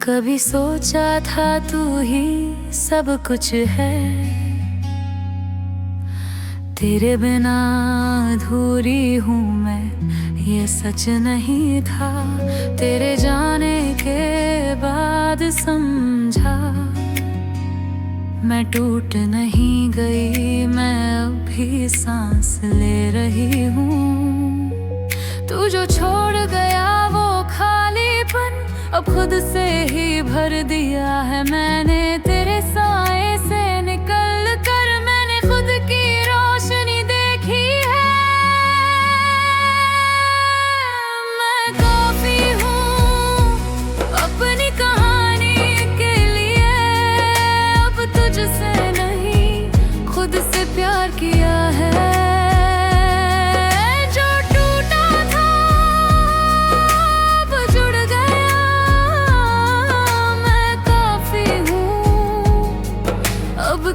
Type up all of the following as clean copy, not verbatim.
कभी सोचा था तू ही सब कुछ है, तेरे बिना अधूरी हूँ मैं, ये सच नहीं था। तेरे जाने के बाद समझा मैं टूट नहीं गई, मैं अब भी सांस ले रही हूँ। तू जो छोड़ गया वो खालीपन अब खुद से ही भर दिया है मैंने। तेरे साए से निकल कर मैंने खुद की रोशनी देखी है। मैं काफी हूँ अपनी कहानी के लिए, अब तुझसे नहीं खुद से प्यार किया है।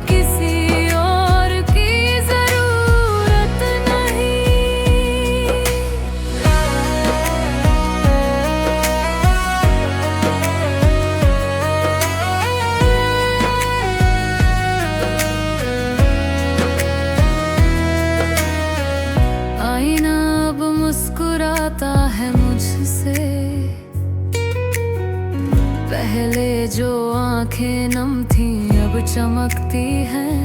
किसी और की जरूरत नहीं। आईना अब मुस्कुराता है मुझसे, पहले जो आंखें नम थी अब चमकती हैं।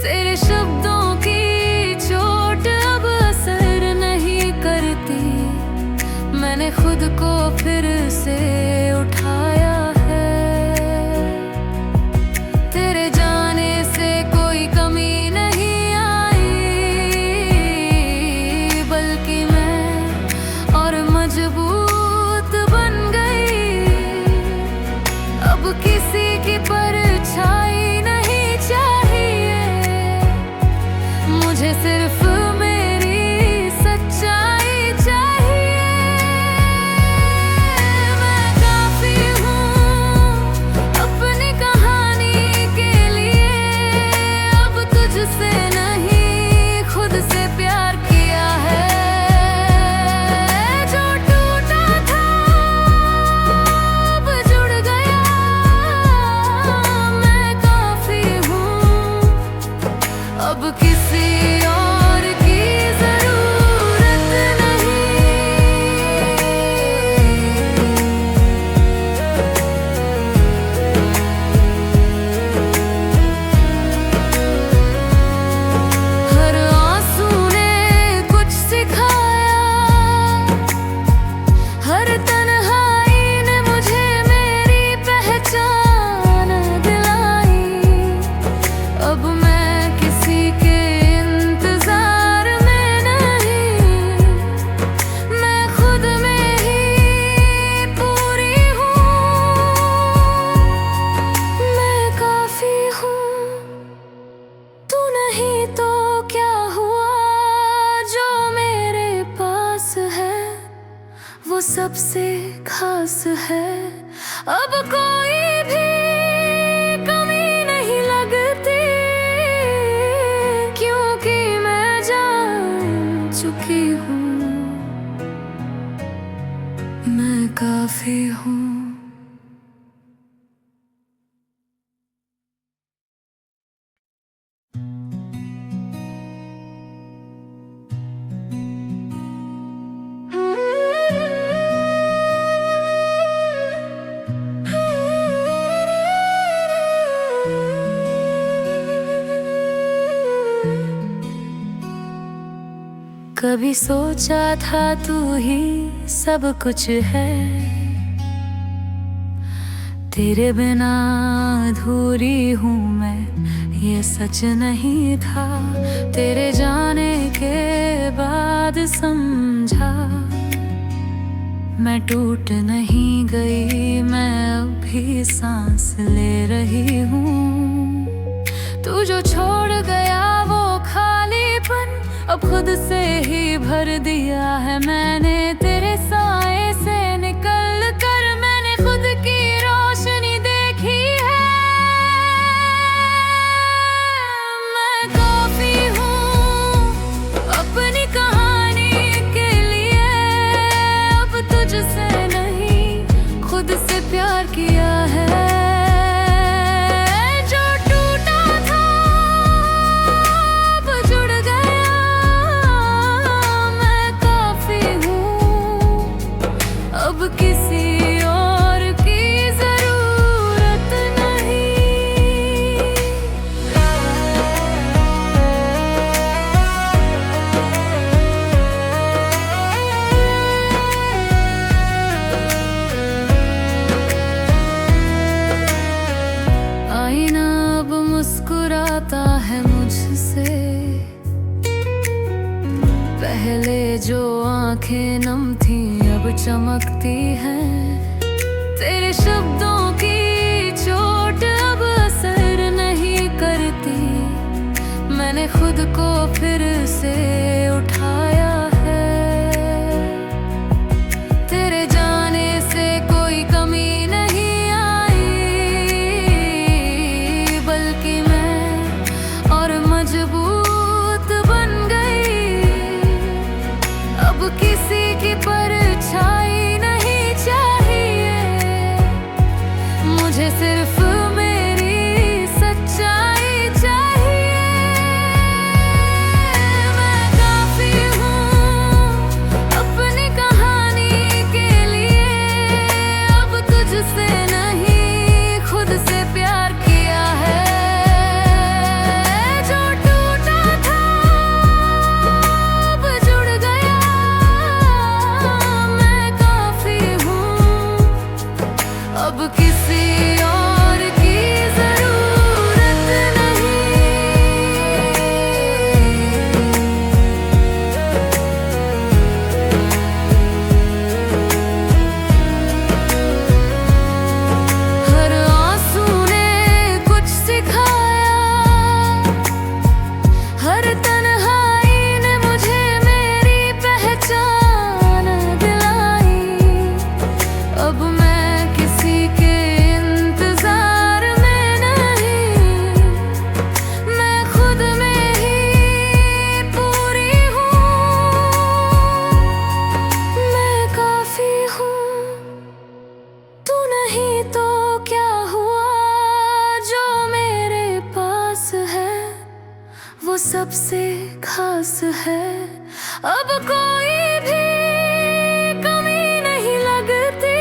तेरे शब्दों की चोट अब असर नहीं करती, मैंने खुद को फिर से उठाया है। तेरे जाने से कोई कमी नहीं आई, बल्कि मैं और मजबूत बन गई। अब किसी की परछाई नहीं चाहिए, मुझे सिर्फ मेरी सच्चाई चाहिए। मैं काफी हूँ अपनी कहानी के लिए, अब तुझसे नहीं खुद से प्यार किया है। जो टूटा था अब जुड़ गया, अब किसी और की जरूरत नहीं। हर आंसू ने कुछ सिखाया, हर तन्हाई ने मुझे मेरी पहचान दिलाई। अब मैं किसी के इंतजार में नहीं, मैं खुद में ही पूरी हूँ। मैं काफी हूँ, तू नहीं तो क्या हुआ। जो मेरे पास है वो सबसे खास है। अब कोई भी कमी नहीं लगती, क्योंकि मैं जान चुकी हूँ मैं काफी हूँ। कभी सोचा था तू ही सब कुछ है, तेरे बिना अधूरी हूँ मैं, ये सच नहीं था। तेरे जाने के बाद समझा मैं टूट नहीं गई, मैं अब भी सांस ले रही हूँ। तू जो छोड़ गया वो खालीपन अब खुद से ही भर दिया है मैंने। तेरे साए से निकल कर मैंने खुद की रोशनी देखी है। मैं काफी हूँ अपनी कहानी के लिए, अब तुझसे नहीं खुद से प्यार किया। नम थी अब चमकती हैं। तेरे शब्दों की चोट अब असर नहीं करती। मैंने खुद को फिर से उठाया है। तेरे जाने से कोई कमी नहीं आई, बल्कि मैं और मजबूत बन गई। अब किसी की परछाई नहीं चाहिए, मुझे सिर्फ मेरी सच्चाई चाहिए। मैं काफी हूँ अपनी कहानी के लिए। अब तुझसे नहीं खुद से प्यार किया है। जो टूटा था अब जुड़ गया। मैं काफी हूँ, अब किसी और की जरूरत नहीं। हर आंसू ने कुछ सिखाया, हर तन्हाई ने मुझे मेरी पहचान दिलाई। अब मैं किसी के इंतजार में नहीं, मैं खुद में ही पूरी हूँ। मैं काफी हूँ, तू नहीं तो क्या हुआ। जो मेरे पास है वो सबसे खास है। अब कोई भी कमी नहीं लगती,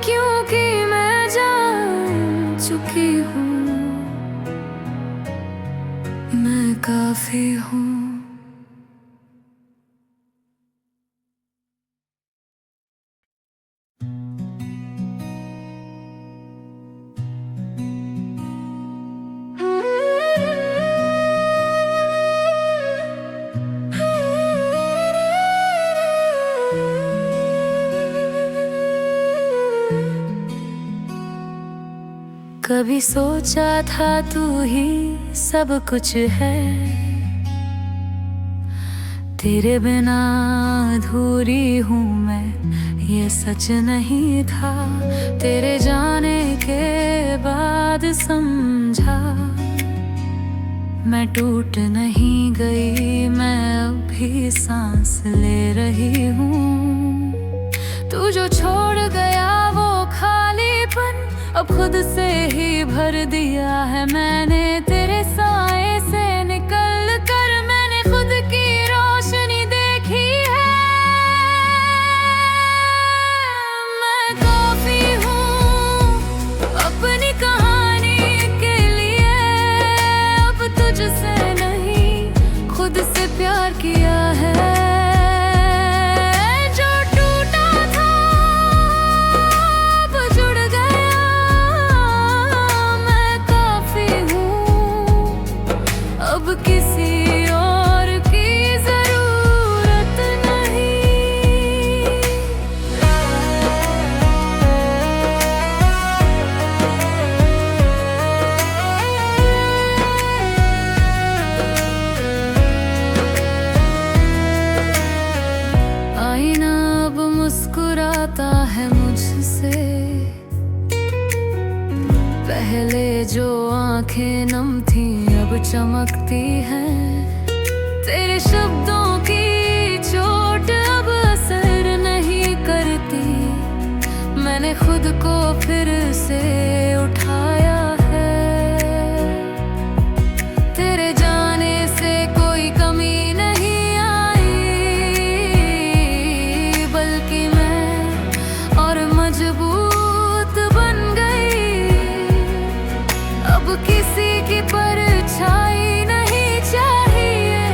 क्योंकि मैं जान चुकी हूँ मैं काफी हूँ। कभी सोचा था तू ही सब कुछ है। तेरे बिना अधूरी हूँ मैं, ये सच नहीं था। तेरे जाने के बाद समझा मैं टूट नहीं गई। मैं अब भी सांस ले रही हूँ। तू जो छोड़ गया वो खालीपन अब खुद से ही भर दिया है मैंने। तेरे साए से निकल कर मैंने खुद की रोशनी देखी है। मैं काफी हूँ अपनी कहानी के लिए। अब तुझसे नहीं खुद से प्यार किया है। अब किसी और की जरूरत नहीं। आईना अब मुस्कुराता है मुझसे। पहले जो आंखें नम थी अब चमकती हैं। तेरे शब्दों की चोट अब असर नहीं करती। मैंने खुद को फिर से उठाया है। तेरे जाने से कोई कमी नहीं आई, बल्कि मैं और मजबूत बन गई। अब किसी की परछाई नहीं चाहिए,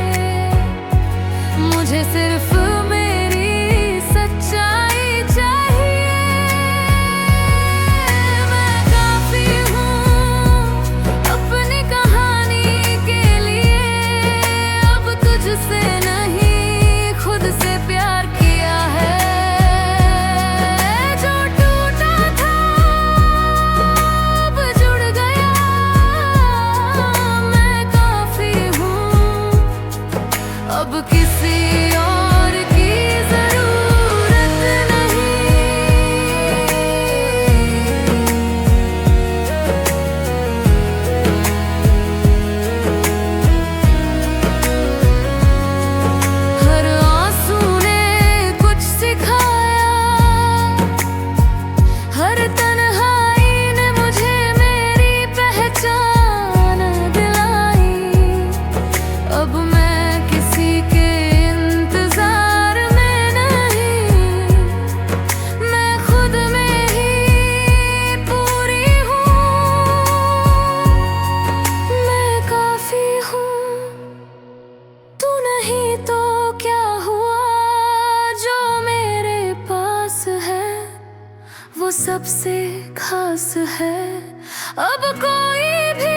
सबसे खास है। अब कोई भी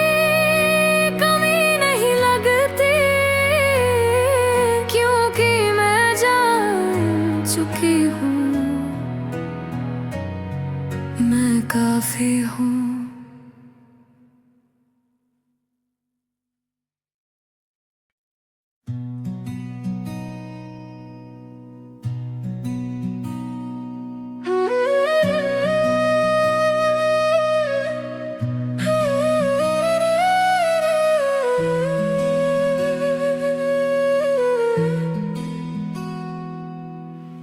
कमी नहीं लगती, क्योंकि मैं जान चुकी हूँ मैं काफी हूँ।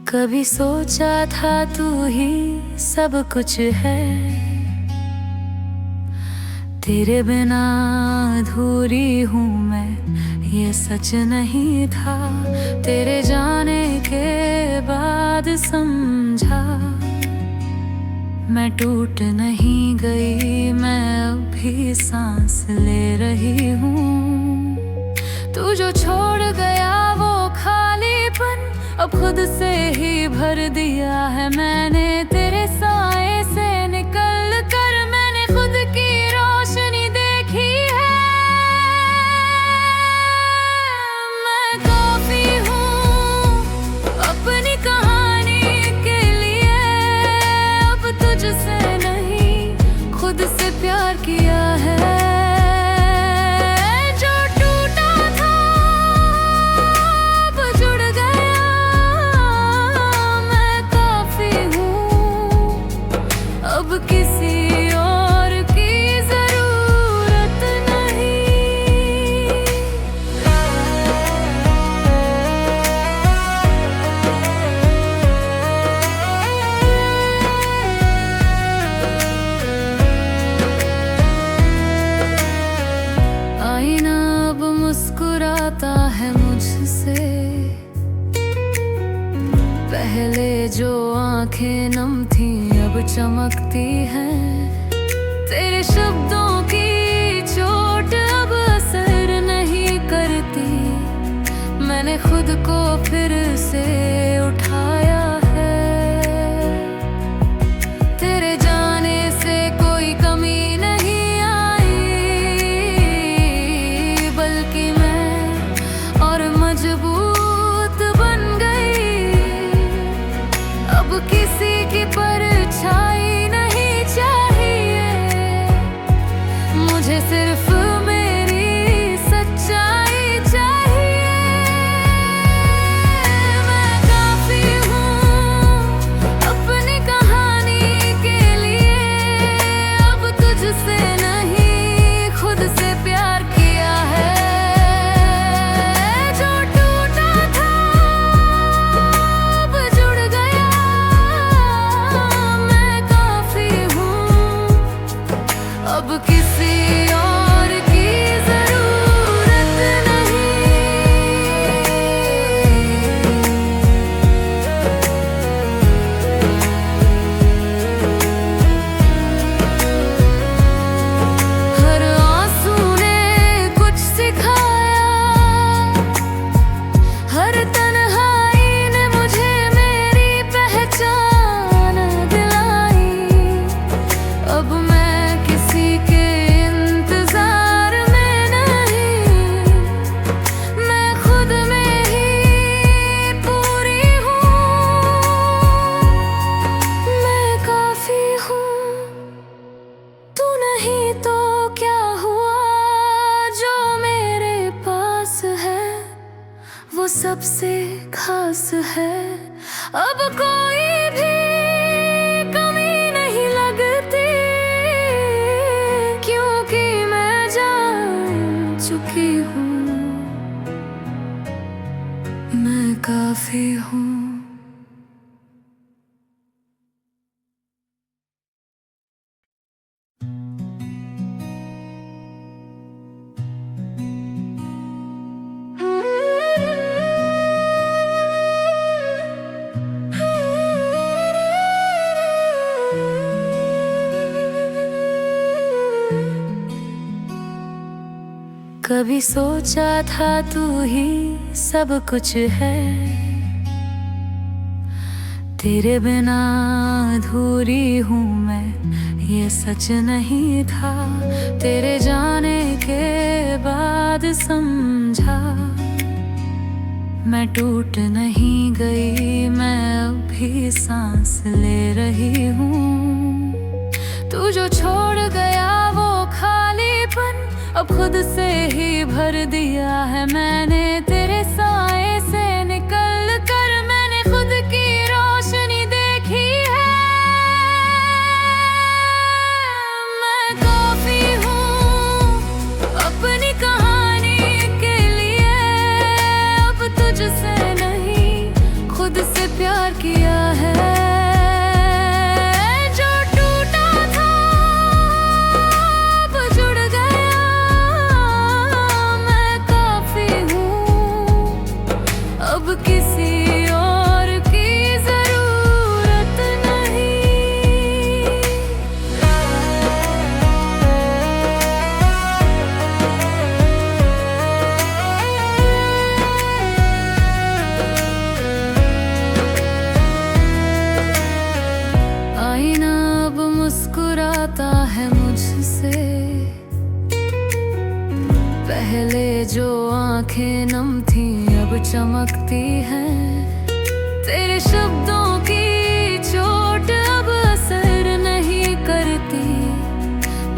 कभी सोचा था तू ही सब कुछ है, तेरे बिना अधूरी हूँ मैं, ये सच नहीं था। तेरे जाने के बाद समझा मैं टूट नहीं गई, मैं अब भी सांस ले रही हूँ। तू जो छोड़ गया वो खालीपन अब खुद से ही भर दिया है मैंने। तेरे साए से निकल कर मैंने खुद की रोशनी देखी है। मैं काफी हूँ अपनी कहानी के लिए, अब तुझसे नहीं खुद से प्यार किया है। किसी और की जरूरत नहीं। आईना अब मुस्कुराता है मुझसे, पहले जो आंखें नम थी अब चमकती हैं। तेरे शब्दों की चोट अब असर नहीं करती, मैंने खुद को फिर से उठाया है। तेरे जाने से कोई कमी नहीं आई, बल्कि मैं और मजबूत बन गई। अब किसी की परछाई नहीं चाहिए, मुझे सिर्फ मेरी सच्चाई चाहिए। मैं काफी हूँ अपनी कहानी के लिए, अब तुझसे नहीं खुद से प्यार किया है। जो टूटा था अब जुड़ गया, अब किसी और की जरूरत नहीं। हर आंसू ने कुछ सिखाया, हर तन्हाई ने मुझे मेरी पहचान दिलाई। अब मैं किसी के इंतजार में नहीं, मैं खुद में ही पूरी हूँ। मैं काफी हूँ, तू नहीं तो क्या हुआ, जो मेरे पास है वो सबसे खास है। अब कोई भी कमी नहीं लगती, क्योंकि मैं जान चुकी हूँ मैं काफी हूँ। कभी सोचा था तू ही सब कुछ है, तेरे बिना अधूरी हूँ मैं, ये सच नहीं था। तेरे जाने के बाद समझा, मैं टूट नहीं गई, मैं अभी सांस ले रही हूँ। तू जो छोड़ गया वो खालीपन अब खुद से ही भर दिया है मैंने। तेरे साए से निकल कर मैंने खुद की रोशनी देखी है। मैं काफी हूँ अपनी कहानी के लिए, अब तुझसे नहीं खुद से प्यार किया है। किसी और की जरूरत नहीं। आईना अब मुस्कुराता है मुझसे, पहले जो आंखें नम थी अब चमकती हैं। तेरे शब्दों की चोट अब असर नहीं करती,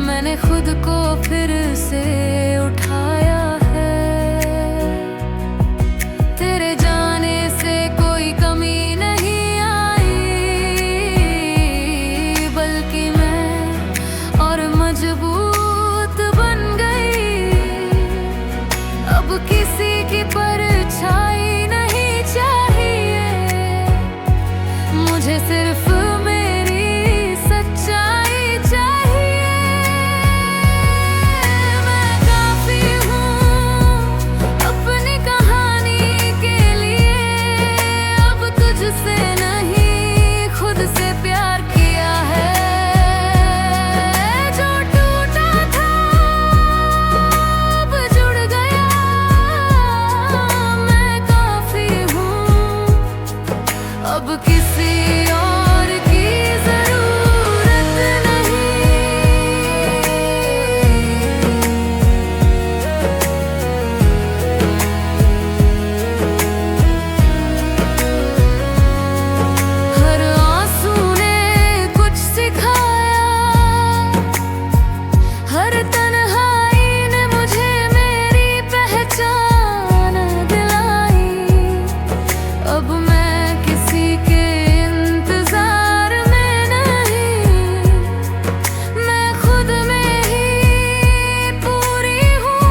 मैंने खुद को फिर से उठाया है। तेरे जाने से कोई कमी नहीं आई, बल्कि मैं और मजबूत बन गई। अब किसी की परछाई नहीं चाहिए, मुझे सिर्फ मेरी सच्चाई चाहिए। मैं काफी हूँ अपनी कहानी के लिए, अब तुझसे नहीं खुद से प्यार किया है। जो टूटा था अब जुड़ गया, अब किसी और की जरूरत नहीं। हर आंसू ने कुछ सिखाया, हर तन्हाई ने मुझे मेरी पहचान दिलाई। अब मैं के इंतजार में नहीं, मैं खुद में ही पूरी हूँ।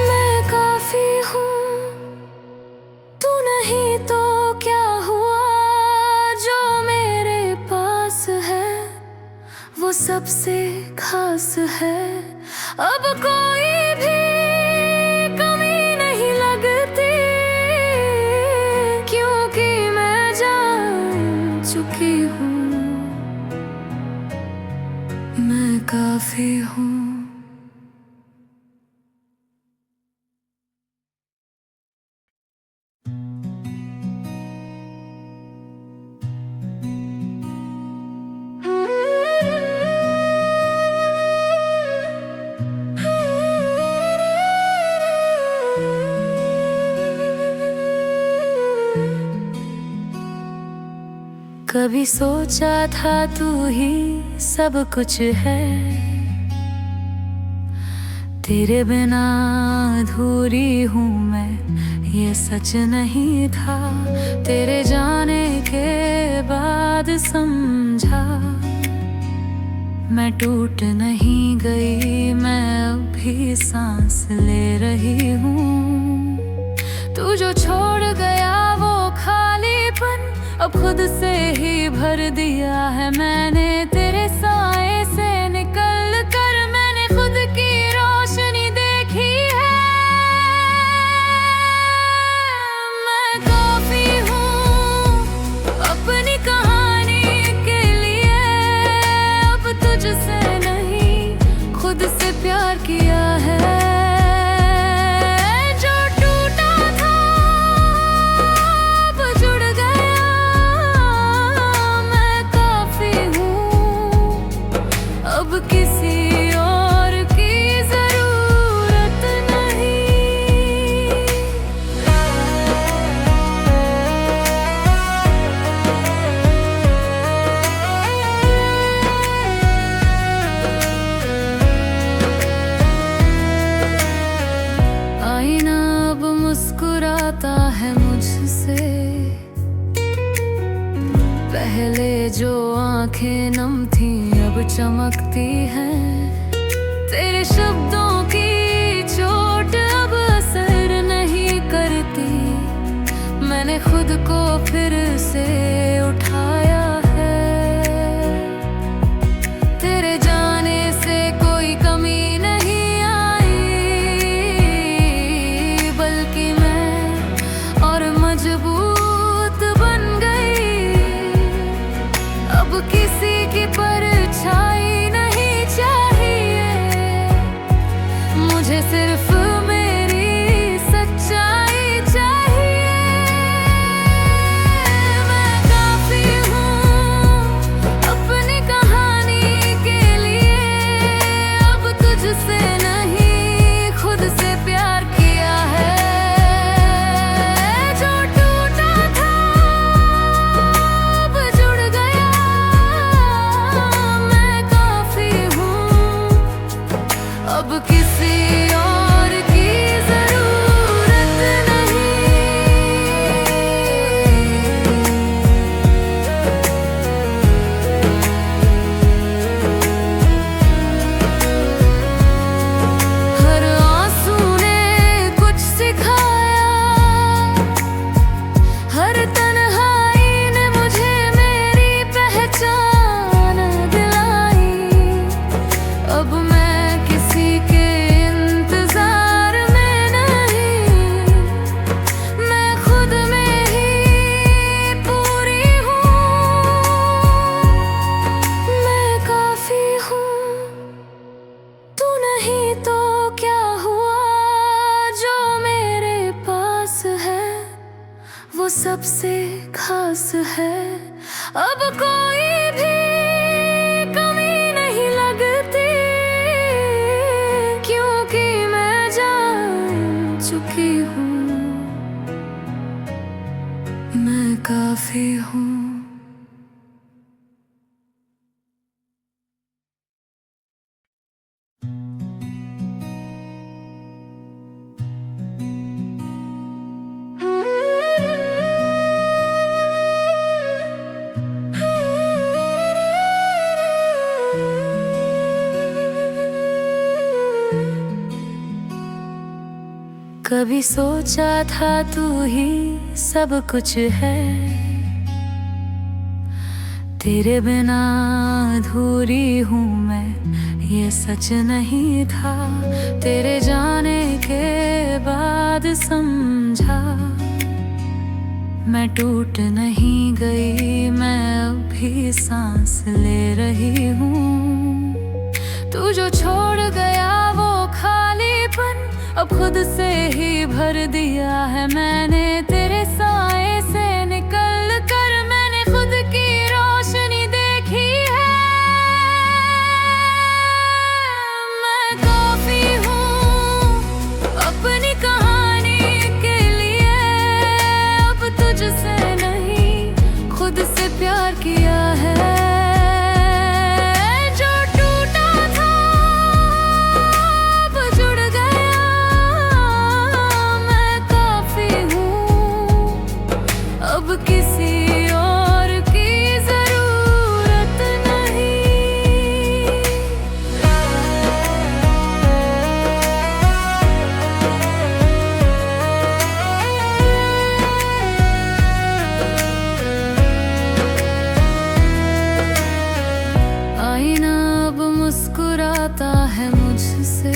मैं काफी हूँ, तू नहीं तो क्या हुआ। जो मेरे पास है वो सबसे खास है। अब कोई भी कमी नहीं लगती, चुकी हूँ। मैं काफी हूँ। कभी सोचा था तू ही सब कुछ है, तेरे बिना अधूरी हूँ मैं, ये सच नहीं था। तेरे जाने के बाद समझा, मैं टूट नहीं गई, मैं अभी सांस ले रही हूँ। तू जो छोड़ गया वो खालीपन अब खुद से ही भर दिया है मैंने। तेरे साए से निकल कर मैंने खुद की रोशनी देखी है। मैं काफी हूँ अपनी कहानी के लिए, अब तुझसे नहीं खुद से प्यार किया है। जो टूटा था अब जुड़ जो आंखें नम थी अब चमकती हैं। तेरे शब्दों की चोट अब असर नहीं करती। मैंने खुद को फिर से उठाया है। तेरे जाने से कोई कमी नहीं आई, बल्कि मैं और मजबूत बन गई। अब किसी की परछाई नहीं चाहिए, मुझे सिर्फ मेरी सच्चाई चाहिए। मैं काफी हूँ अपनी कहानी के लिए। अब तुझसे नहीं खुद से प्यार किया है। जो टूटा था अब जुड़ गया। मैं काफी हूँ, अब किसी और की जरूरत नहीं। हर आंसू ने कुछ सिखाया, हर तन्हाई ने मुझे मेरी पहचान दिलाई। अब मैं किसी के इंतजार में नहीं, मैं खुद में ही पूरी हूँ। मैं काफी हूँ, तू नहीं तो क्या हुआ। जो मेरे पास है वो सबसे खास है। अब कोई भी कमी नहीं लगती, क्योंकि मैं जान चुकी हूँ मैं काफी हूँ। कभी सोचा था तू ही सब कुछ है। तेरे बिना अधूरी हूँ मैं, ये सच नहीं था। तेरे जाने के बाद समझा मैं टूट नहीं गई। मैं अब भी सांस ले रही हूँ। तू जो छोड़ गया वो खालीपन अब खुद से ही भर दिया है मैंने। तेरे साए से निकल कर मैंने खुद की रोशनी देखी है। मैं काफी हूँ अपनी कहानी के लिए। अब तुझसे नहीं खुद से प्यार किया है। अब किसी और की जरूरत नहीं। आईना अब मुस्कुराता है मुझसे।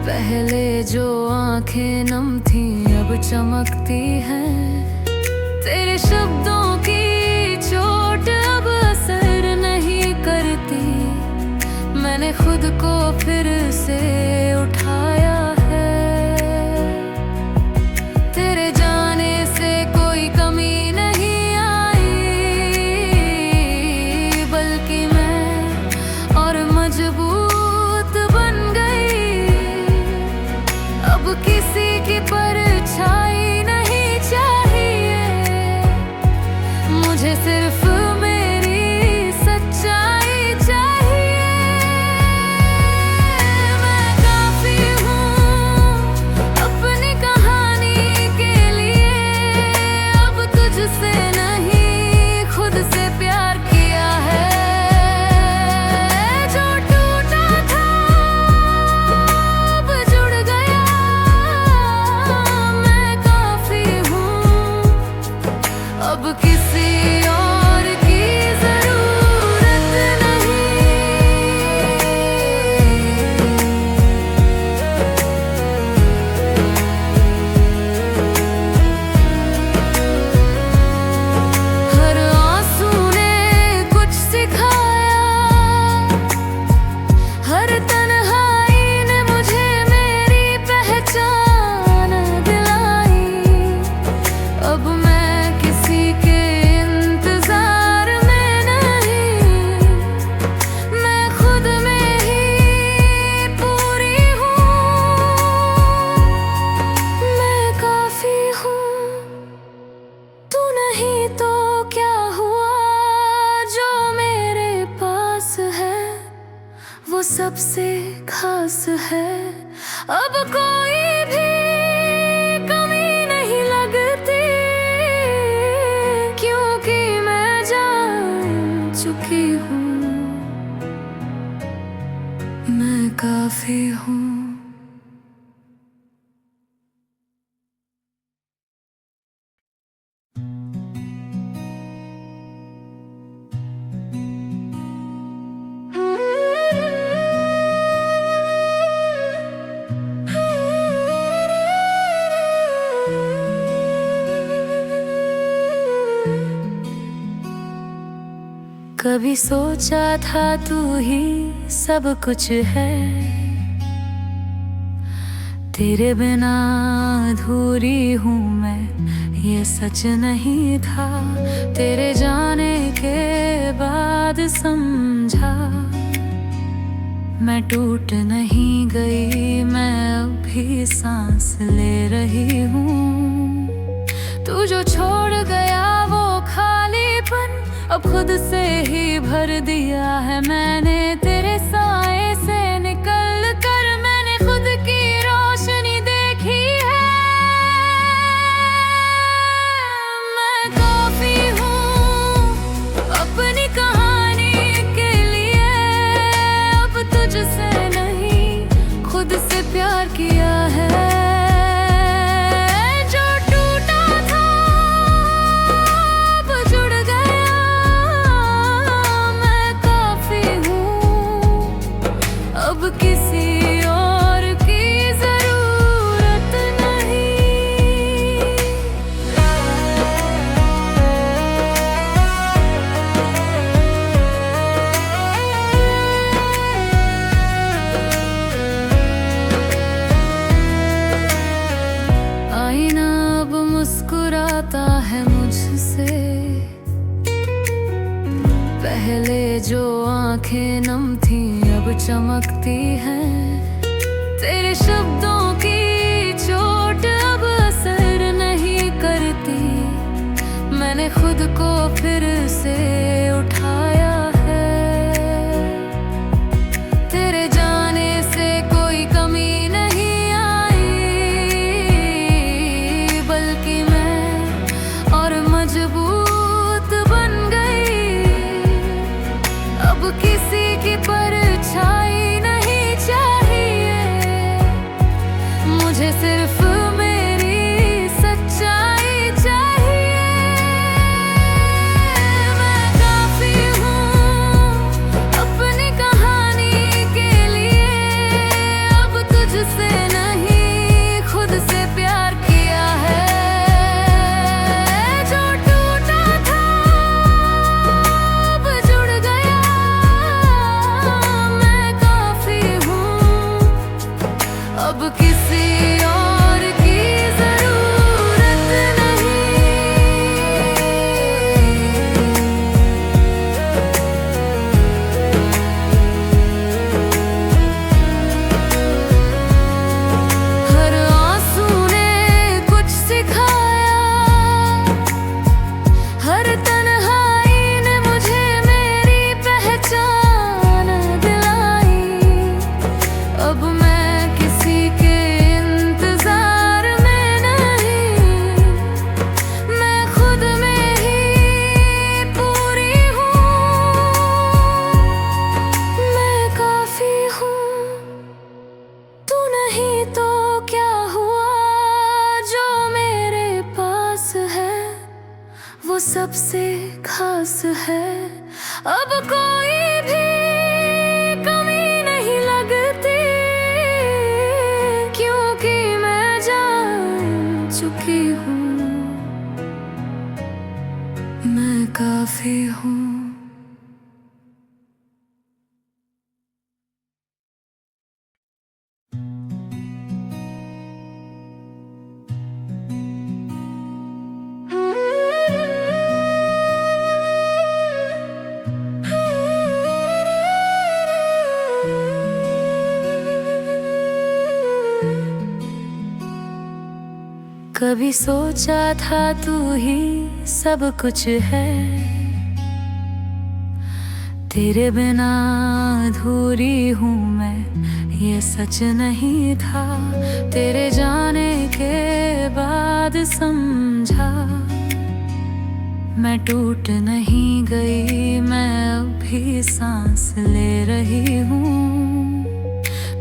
पहले जो आंखें नम थी अब चमकती हैं। तेरे शब्दों की चोट अब असर नहीं करती। मैंने खुद को फिर से उठाया है। तेरे जाने से कोई कमी नहीं आई, बल्कि मैं और मजबूत बन गई। अब किसी की परछाई नहीं चाहिए, मुझे सिर्फ मेरी सच्चाई चाहिए। मैं काफी सबसे खास है। अब कोई भी कमी नहीं लगती, क्योंकि मैं जान चुकी हूँ मैं काफी हूँ। कभी सोचा था तू ही सब कुछ है, तेरे बिना अधूरी हूँ मैं, ये सच नहीं था। तेरे जाने के बाद समझा, मैं टूट नहीं गई, मैं अभी सांस ले रही हूँ। तू जो छोड़ गया वो खालीपन अब खुद से ही भर दिया है मैंने। तेरे साए से निकल कर मैंने खुद की रोशनी देखी है। मैं काफी हूँ अपनी कहानी के लिए, अब तुझसे नहीं खुद से प्यार किया है। किसी और की जरूरत नहीं। आईना अब मुस्कुराता है मुझसे, पहले जो आंखें नम थी अब चमकती हैं। तेरे शब्दों की चोट अब असर नहीं करती, मैंने खुद को फिर से उठाया है। तेरे जाने से कोई कमी नहीं आई, बल्कि मैं और मजबूत बन गई। अब किसी की परछाई नहीं चाहिए, मुझे सिर्फ मेरी सच्चाई चाहिए। मैं काफी हूँ अपनी कहानी के लिए, अब तुझसे नहीं खुद से प्यार किया है। जो टूटा था अब जुड़ गया, अब किसी और की जरूरत नहीं। हर आंसू ने कुछ सिखाया, हर तन्हाई ने मुझे मेरी पहचान दिलाई। अब मैं किसी के इंतजार में नहीं, मैं खुद में ही पूरी हूँ। मैं काफी हूँ, तू नहीं तो क्या हुआ, जो मेरे पास है वो सबसे खास है। अब कोई भी कमी नहीं लगती, क्योंकि मैं जान चुकी हूँ मैं काफी हूँ। कभी सोचा था तू ही सब कुछ है, तेरे बिना अधूरी हूँ मैं, ये सच नहीं था। तेरे जाने के बाद समझा, मैं टूट नहीं गई, मैं अभी सांस ले रही हूँ।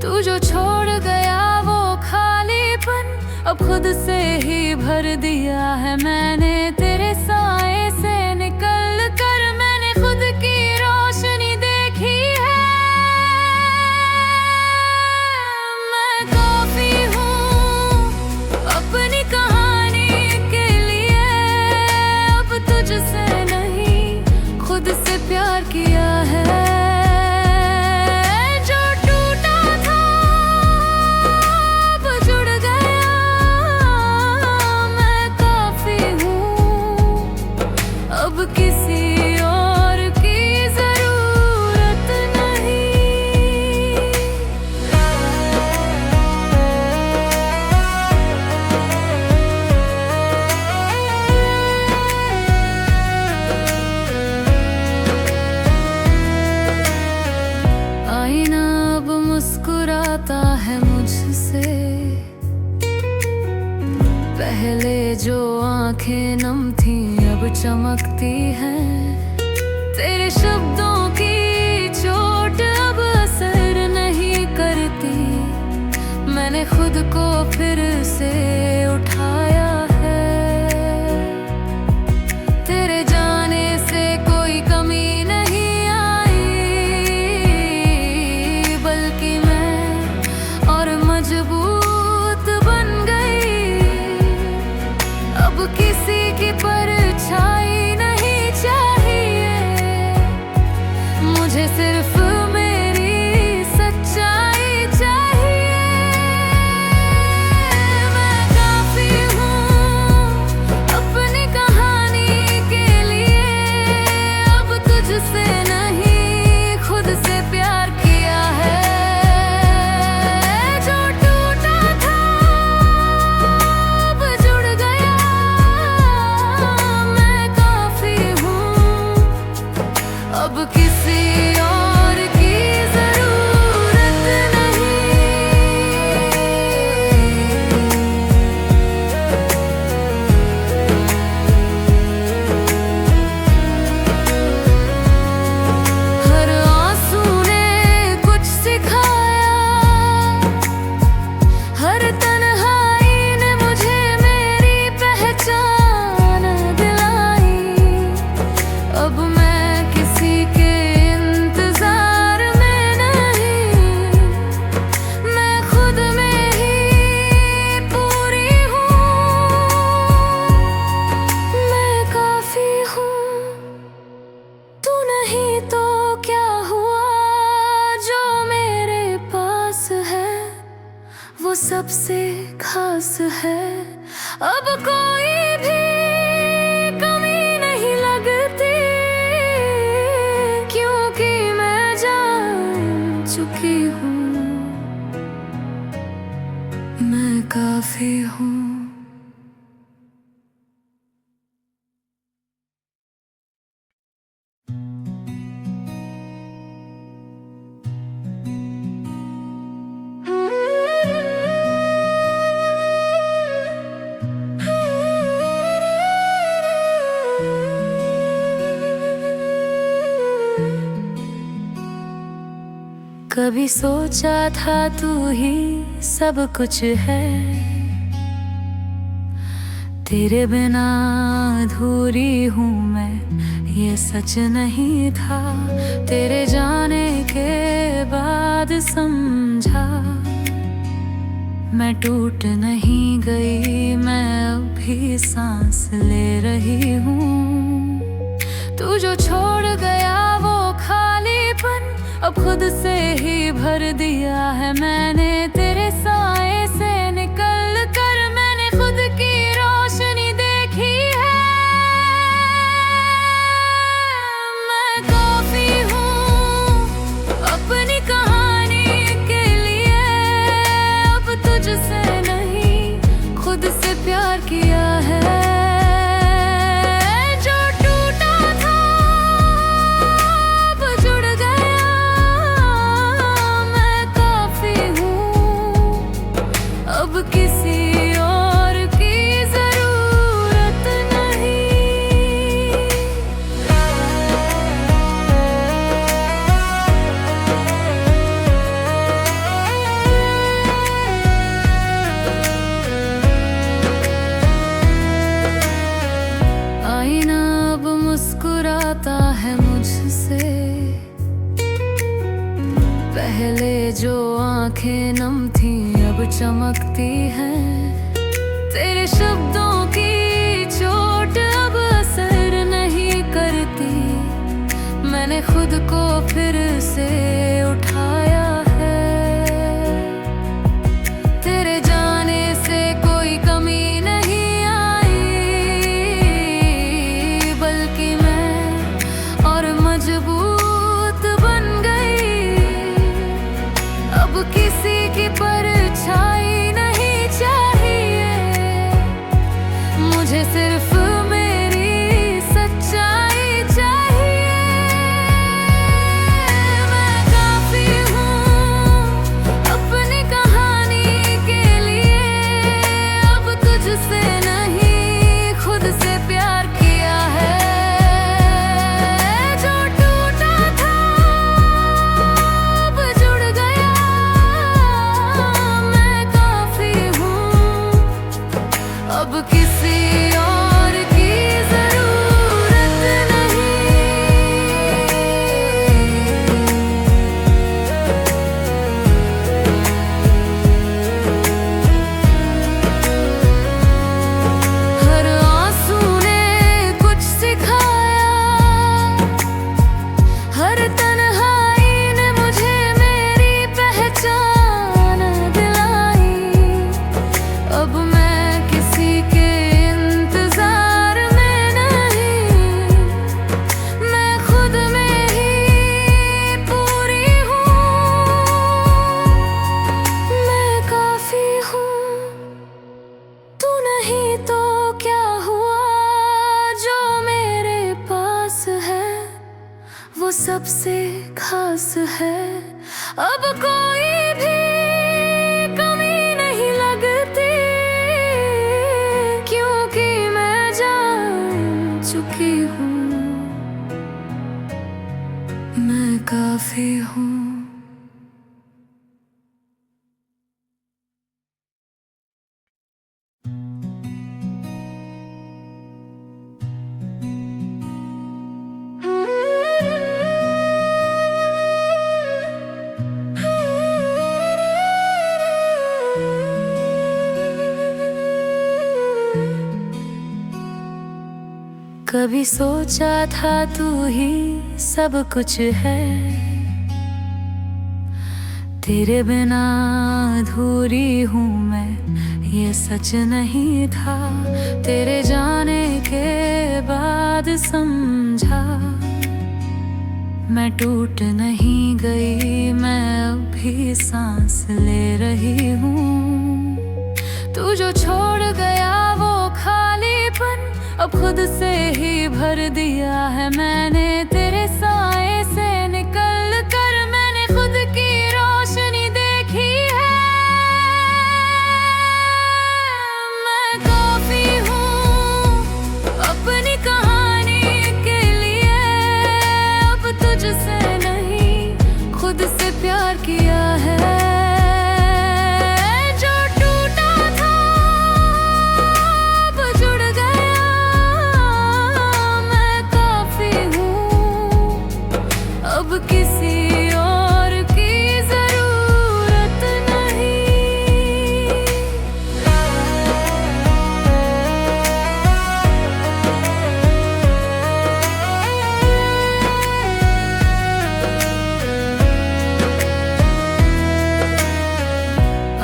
तू जो छोड़ गया वो खालीपन अब खुद से ही भर दिया है मैंने। तेरे साए से निकल कर मैंने खुद की रोशनी देखी है। मैं काफी हूँ अपनी कहानी के लिए, अब तुझसे नहीं खुद से प्यार किया है। किसी और की जरूरत नहीं। आईना अब मुस्कुराता है मुझसे, पहले जो आंखें नम थी अब चमकती हैं। तेरे शब्दों की चोट अब असर नहीं करती, मैंने खुद को फिर से उठाया है। तेरे जाने से कोई कमी नहीं आई, बल्कि मैं और मजबूत बन गई। अब किसी की परछाई नहीं चाहिए, मुझे सिर्फ मेरी सच्चाई चाहिए। मैं काफी हूँ अपनी कहानी के लिए, अब तुझसे नहीं खुद से प्यार किया है। जो टूटा था अब जुड़ गया, मैं काफी हूँ अब किसी और की जरूरत नहीं। हर आंसू ने कुछ सिखाया, हर तन्हाई ने मुझे मेरी पहचान दिलाई। अब मैं किसी के इंतजार में नहीं, मैं खुद में ही पूरी हूँ। मैं काफी हूँ, तू नहीं तो क्या हुआ। जो मेरे पास है वो सबसे खास है। अब कोई भी कमी नहीं लगती, क्योंकि मैं जान चुकी हूँ मैं काफी हूँ। कभी सोचा था तू ही सब कुछ है, तेरे बिना अधूरी हूँ मैं, ये सच नहीं था। तेरे जाने के बाद समझा, मैं टूट नहीं गई, मैं अभी सांस ले रही हूँ। तू जो छोड़ गया वो खालीपन अब खुद से ही भर दिया है मैंने। तेरे साए से निकल कर मैंने खुद की रोशनी देखी है। मैं काफी हूँ अपनी कहानी के लिए, अब तुझसे नहीं खुद से प्यार किया है। जो टूटा था अब जुड़ चमकती है। तेरे शब्दों की चोट अब असर नहीं करती, मैंने खुद को फिर से उठाया है। तेरे जाने से कोई कमी नहीं आई, बल्कि मैं और मजबूत बन गई। अब किसी की परछाई नहीं चाहिए, मुझे सिर्फ मेरी सच्चाई चाहिए। मैं काफी हूँ अपनी कहानी के लिए, अब तुझसे नहीं खुद से प्यार किया है। जो टूटा था अब जुड़ गया, मैं काफी हूँ अब किसी और की जरूरत नहीं। हर आंसू ने कुछ सिखाया, हर तन्हाई ने मुझे मेरी पहचान दिलाई। अब मैं किसी के इंतजार में नहीं, मैं खुद में ही पूरी हूँ। मैं काफी हूँ, तू नहीं तो क्या हुआ। जो मेरे पास है वो सबसे खास है। अब कोई भी कमी नहीं लगती, क्योंकि मैं जान चुकी हूँ मैं काफी हूँ। कभी सोचा था तू ही सब कुछ है, तेरे बिना अधूरी हूँ मैं, ये सच नहीं था। तेरे जाने के बाद समझा मैं टूट नहीं गई, मैं अब भी सांस ले रही हूँ। तू जो छोड़ गया वो खालीपन अब खुद से ही भर दिया है मैंने। तेरे साए से निकल कर मैंने खुद की रोशनी देखी है। मैं काफी हूँ अपनी कहानी के लिए, अब तुझसे नहीं खुद से प्यार किया है। किसी और की जरूरत नहीं।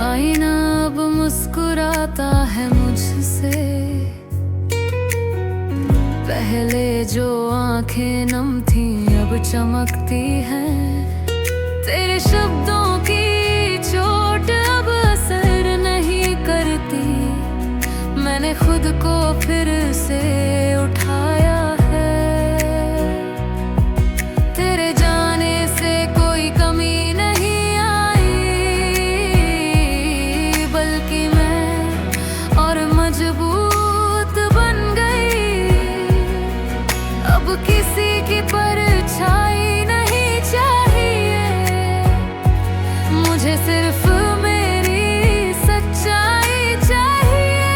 आईना अब मुस्कुराता है मुझसे, पहले जो आंखें नम थी अब चमकती हैं। तेरे शब्दों की चोट अब असर नहीं करती, मैंने खुद को फिर से उठाया है। तेरे जाने से कोई कमी नहीं आई, बल्कि मैं और मजबूत बन गई। अब किसी की परछाई नहीं चाहिए, मुझे सिर्फ मेरी सच्चाई चाहिए।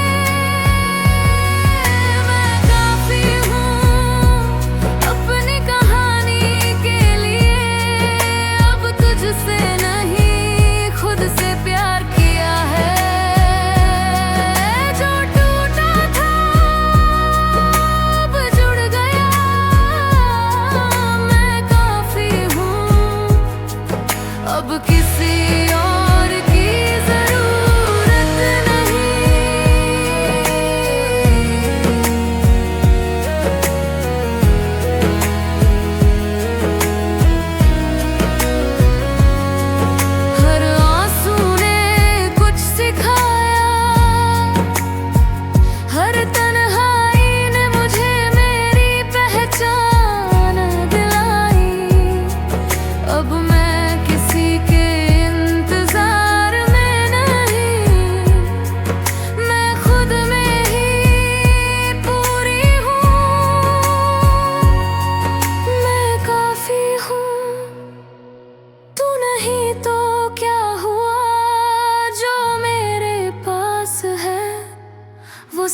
मैं काफी हूँ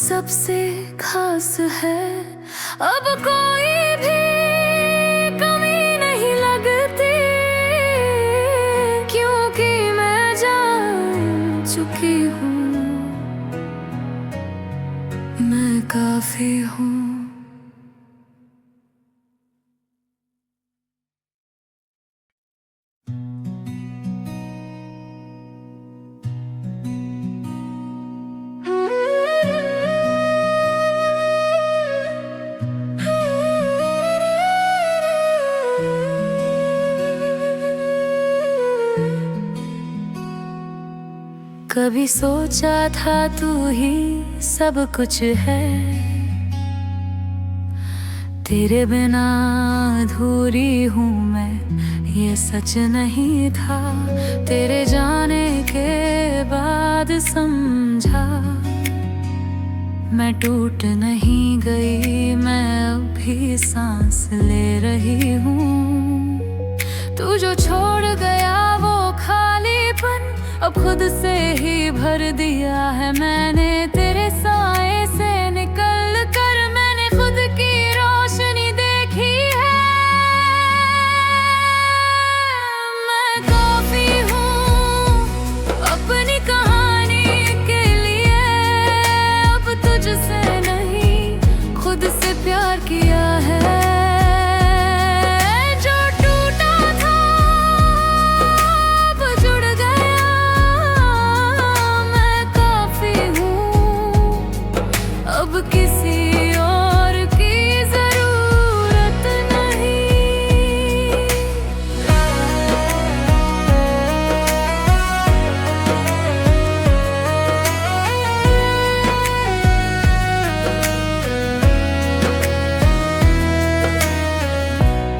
सबसे खास है। अब कोई भी कमी नहीं लगती, क्योंकि मैं जान चुकी हूँ मैं काफी हूँ। कभी सोचा था तू ही सब कुछ है, तेरे बिना अधूरी हूँ मैं, ये सच नहीं था। तेरे जाने के बाद समझा मैं टूट नहीं गई, मैं अब भी सांस ले रही हूँ। तू जो छोड़ गया वो खालीपन अब खुद से ही भर दिया है मैंने। तेरे साए से निकल कर मैंने खुद की रोशनी देखी है। मैं काफी हूँ अपनी कहानी के लिए, अब तुझसे नहीं खुद से प्यार किया है। किसी और की जरूरत नहीं।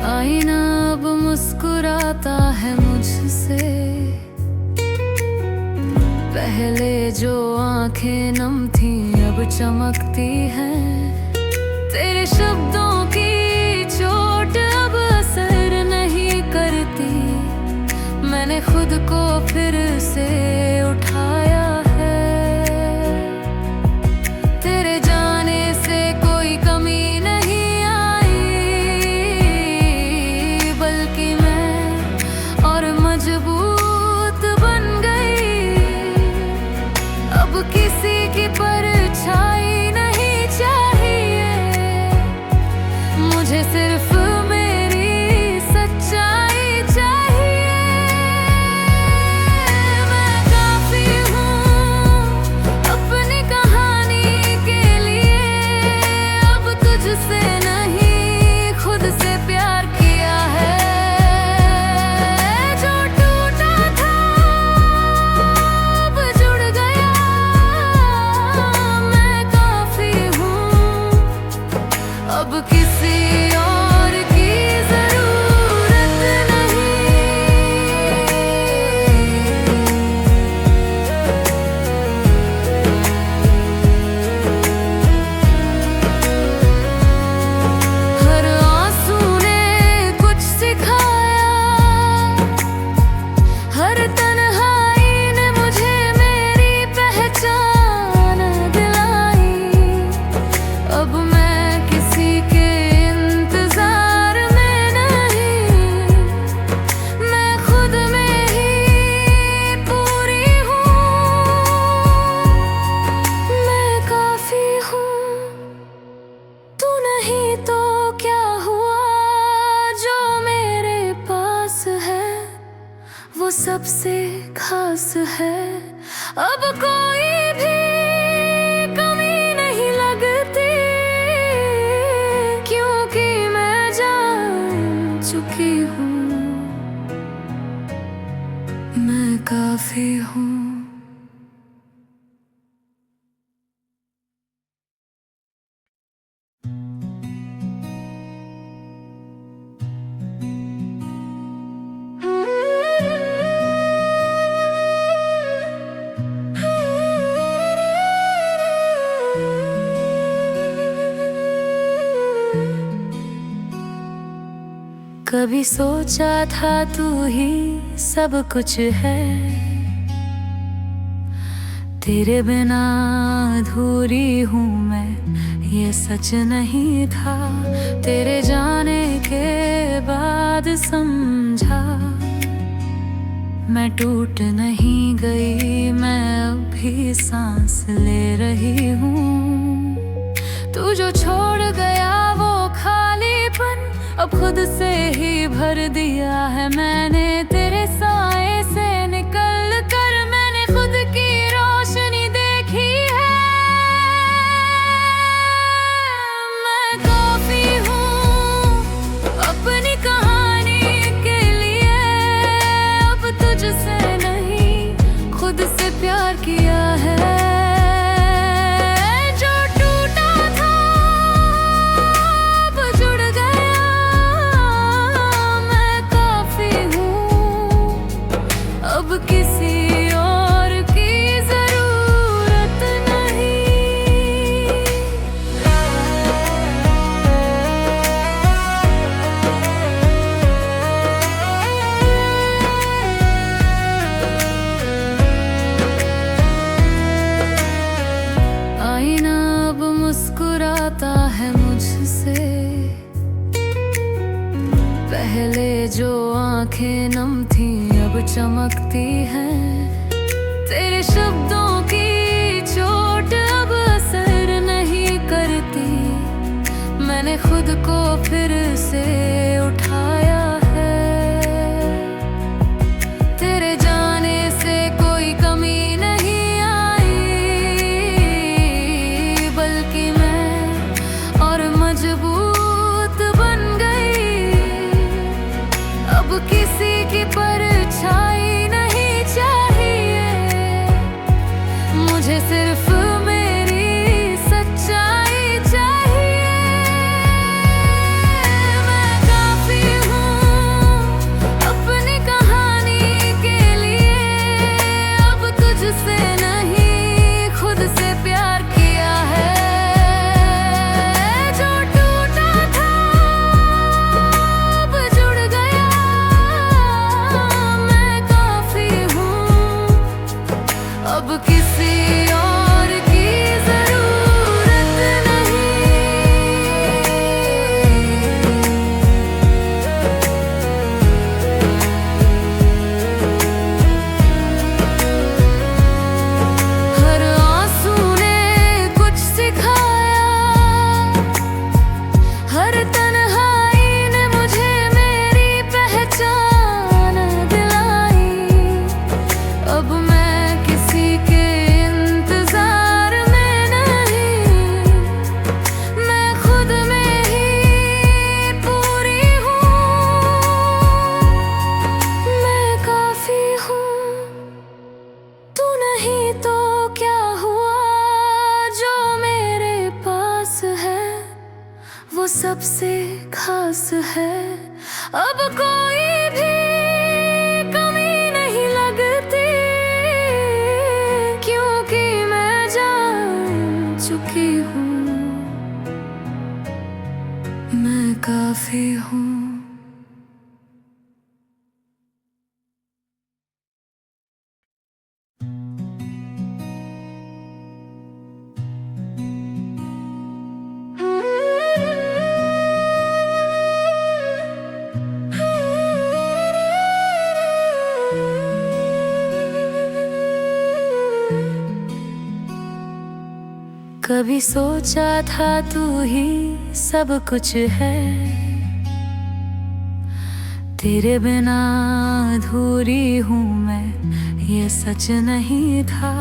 आईना अब मुस्कुराता है मुझसे, पहले जो आंखें नम थी अब चमकती हैं। तेरे शब्दों की चोट अब असर नहीं करती, मैंने खुद को फिर से उठाया है। तेरे जाने से कोई कमी नहीं आई, बल्कि मैं और मजबूत बन गई। अब किसी की परछाई नहीं चाहिए, मुझे सिर्फ मेरी सच्चाई चाहिए। मैं काफी हूँ अपनी कहानी के लिए, अब तुझसे नहीं खुद से प्यार किया है। जो टूटा था अब जुड़ गया, मैं काफी हूँ अब किसी और की जरूरत नहीं। हर आंसू ने कुछ सिखाया, हर तन्हाई ने मुझे मेरी पहचान दिलाई। अब मैं किसी के इंतजार में नहीं, मैं खुद में ही पूरी हूँ। मैं काफी हूँ, तू नहीं तो क्या हुआ, जो मेरे पास है वो सबसे खास है। अब कोई भी कमी नहीं लगती, क्योंकि मैं जान चुकी हूँ मैं काफी हूँ। कभी सोचा था तू ही सब कुछ है, तेरे बिना अधूरी हूँ मैं, ये सच नहीं था। तेरे जाने के बाद समझा, मैं टूट नहीं गई, मैं अब भी सांस ले रही हूँ। तू जो छोड़ गया वो खालीपन अब खुद से ही भर दिया है मैंने। तेरे साए से निकल कर मैंने खुद की रोशनी देखी है। मैं काफी हूँ अपनी कहानी के लिए, अब तुझसे नहीं खुद से प्यार किया है। किसी और की जरूरत नहीं। आईना अब मुस्कुराता है मुझसे, पहले जो आंखें नम थी अब चमकती हैं। तेरे शब्दों की चोट अब असर नहीं करती, मैंने खुद को फिर से उठाया है। तेरे जाने से कोई कमी नहीं आई, बल्कि मैं और मजबूत बन गई। अब किसी की परछाई नहीं चाहिए, मुझे सिर्फ मेरी सच्चाई चाहिए। मैं काफी हूँ अपनी कहानी के लिए, अब तुझसे नहीं खुद से प्यार किया है। जो टूटा था अब जुड़ गया, अब किसी और की जरूरत नहीं। हर आंसू ने कुछ सिखाया, हर तन्हाई ने मुझे मेरी पहचान दिलाई। अब मैं के इंतजार में नहीं, मैं खुद में ही पूरी हूँ। मैं काफी हूँ, तू नहीं तो क्या हुआ। जो मेरे पास है वो सबसे खास है। अब कोई भी कमी नहीं लगती, क्योंकि मैं जान चुकी हूँ मैं काफी हूँ। कभी सोचा था तू ही सब कुछ है, तेरे बिना अधूरी हूँ मैं, ये सच नहीं था।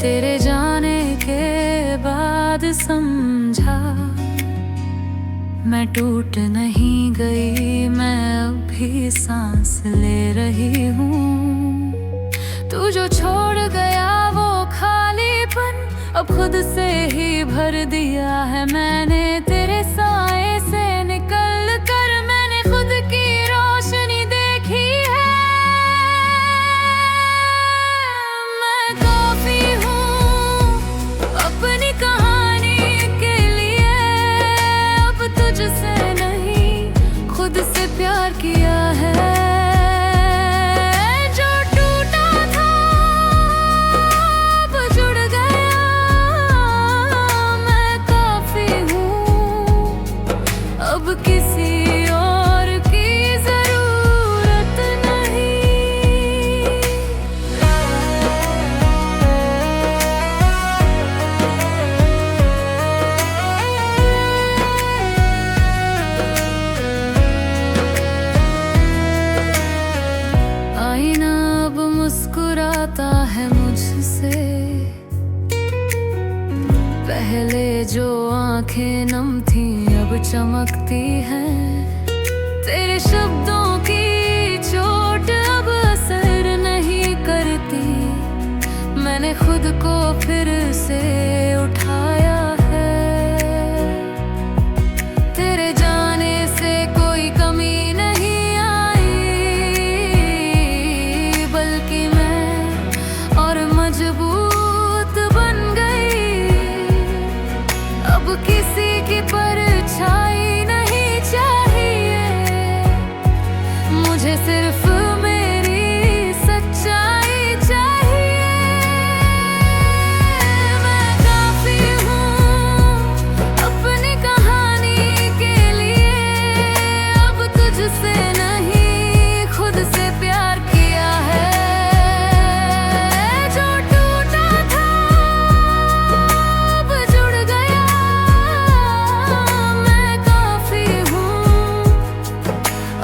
तेरे जाने के बाद समझा, मैं टूट नहीं गई, मैं अब भी सांस ले रही हूँ। तू जो छोड़ गया वो खालीपन अब खुद से ही भर दिया है मैंने। तेरे साए से निकल कर मैंने खुद की रोशनी देखी है। मैं काफी हूँ अपनी कहानी के लिए, अब तुझसे नहीं खुद से प्यार किया है। जो टूटा था अब जुड़ आंखें नम थी अब चमकती हैं। तेरे शब्दों की चोट अब असर नहीं करती। मैंने खुद को फिर से उठाया है। तेरे जाने से कोई कमी नहीं आई, बल्कि मैं और मजबूत बन गई। अब किसी की परछाई नहीं चाहिए, मुझे सिर्फ मेरी सच्चाई चाहिए। मैं काफी हूँ अपनी कहानी के लिए। अब तुझसे नहीं खुद से प्यार किया है। जो टूटा था अब जुड़ गया। मैं काफी हूँ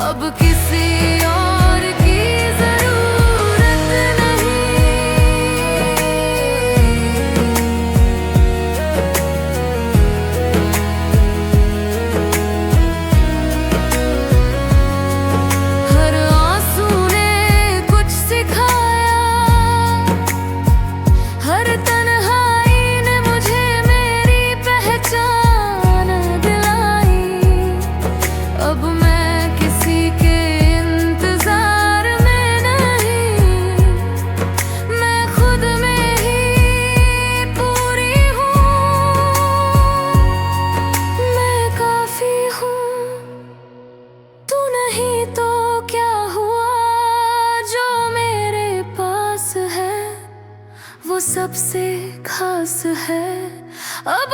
अब किसी और की जरूरत नहीं। हर आंसू ने कुछ सिखाया, हर तन्हाई ने मुझे मेरी पहचान दिलाई। अब मैं किसी के इंतजार में नहीं, मैं खुद में ही पूरी हूँ। मैं काफी हूँ, तू नहीं तो क्या हुआ। जो मेरे पास है वो सबसे खास है। अब